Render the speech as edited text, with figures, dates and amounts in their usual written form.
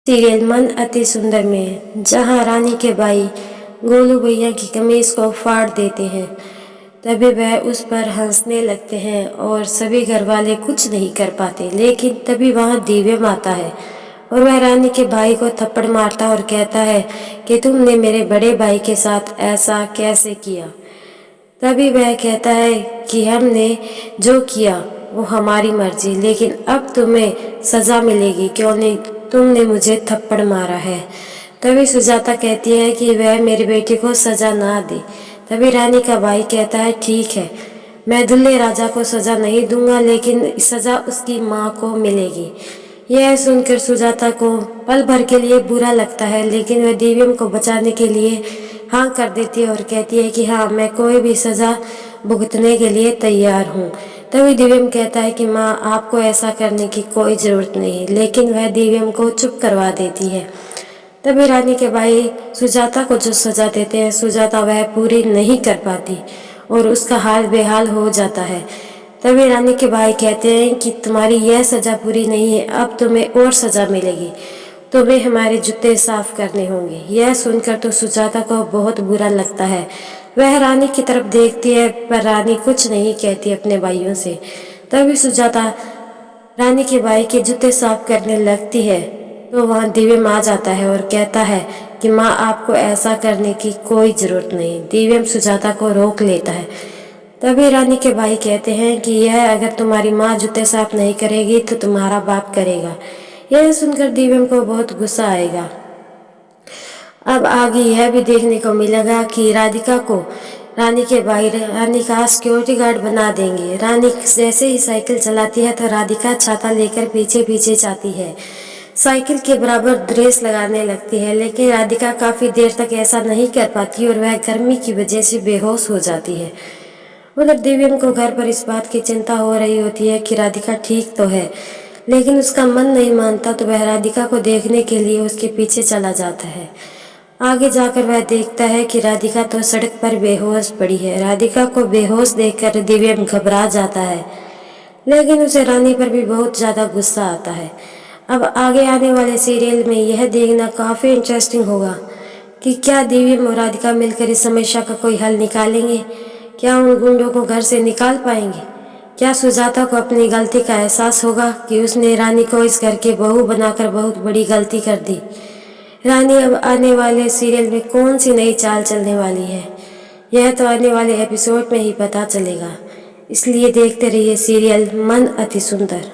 Serial मन अति सुंदर में जहां रानी के भाई गोलू भैया की कमीज को फाड़ देते हैं, तभी वह उस पर हंसने लगते हैं और सभी घर वाले कुछ नहीं कर पाते। लेकिन तभी वहां दिव्यम आता है और वह रानी के भाई को थप्पड़ मारता और कहता है कि तुमने मेरे बड़े भाई के साथ ऐसा कैसे किया। तभी वह कहता है कि हमने जो किया वो हमारी मर्जी, लेकिन अब तुम्हें सजा मिलेगी, क्यों नहीं तुमने मुझे थप्पड़ मारा है। तभी सुजाता कहती है कि वह मेरी बेटी को सजा ना दे। तभी रानी का भाई कहता है ठीक है, मैं दुल्हे राजा को सजा नहीं दूंगा, लेकिन सजा उसकी माँ को मिलेगी। यह सुनकर सुजाता को पल भर के लिए बुरा लगता है, लेकिन वह दिव्यम को बचाने के लिए हाँ कर देती है और कहती है कि हाँ, मैं कोई भी सजा भुगतने के लिए तैयार हूँ। तभी दिव्यम कहता है कि माँ, आपको ऐसा करने की कोई ज़रूरत नहीं, लेकिन वह दिव्यम को चुप करवा देती है। तभी रानी के भाई सुजाता को जो सजा देते हैं, सुजाता वह पूरी नहीं कर पाती और उसका हाल बेहाल हो जाता है। तभी रानी के भाई कहते हैं कि तुम्हारी यह सजा पूरी नहीं है, अब तुम्हें और सजा मिलेगी, तुम्हें हमारे जूते साफ करने होंगे। यह सुनकर तो सुजाता को बहुत बुरा लगता है। वह रानी की तरफ देखती है, पर रानी कुछ नहीं कहती अपने भाइयों से। तभी सुजाता रानी के भाई के जूते साफ करने लगती है तो वहाँ दिव्यम आ जाता है और कहता है कि माँ, आपको ऐसा करने की कोई ज़रूरत नहीं। दिव्यम सुजाता को रोक लेता है। तभी रानी के भाई कहते हैं कि यह अगर तुम्हारी माँ जूते साफ नहीं करेगी तो तुम्हारा बाप करेगा। यह सुनकर दिव्यम को बहुत गुस्सा आएगा। अब आगे यह भी देखने को मिलेगा कि राधिका को रानी के भाई रानी का सिक्योरिटी गार्ड बना देंगे। रानी जैसे ही साइकिल चलाती है तो राधिका छाता लेकर पीछे पीछे जाती है, साइकिल के बराबर ड्रेस लगाने लगती है, लेकिन राधिका काफ़ी देर तक ऐसा नहीं कर पाती और वह गर्मी की वजह से बेहोश हो जाती है। उधर दिव्यम को घर पर इस बात की चिंता हो रही होती है कि राधिका ठीक तो है, लेकिन उसका मन नहीं मानता, तो वह राधिका को देखने के लिए उसके पीछे चला जाता है। आगे जाकर वह देखता है कि राधिका तो सड़क पर बेहोश पड़ी है। राधिका को बेहोश देखकर दिव्यम घबरा जाता है, लेकिन उसे रानी पर भी बहुत ज़्यादा गुस्सा आता है। अब आगे आने वाले सीरियल में यह देखना काफ़ी इंटरेस्टिंग होगा कि क्या दिव्यम और राधिका मिलकर इस समस्या का कोई हल निकालेंगे। क्या उन गुंडों को घर से निकाल पाएंगे? क्या सुजाता को अपनी गलती का एहसास होगा कि उसने रानी को इस घर की बहू बनाकर बहुत बड़ी गलती कर दी? रानी अब आने वाले सीरियल में कौन सी नई चाल चलने वाली है, यह तो आने वाले एपिसोड में ही पता चलेगा। इसलिए देखते रहिए सीरियल मन अति सुंदर।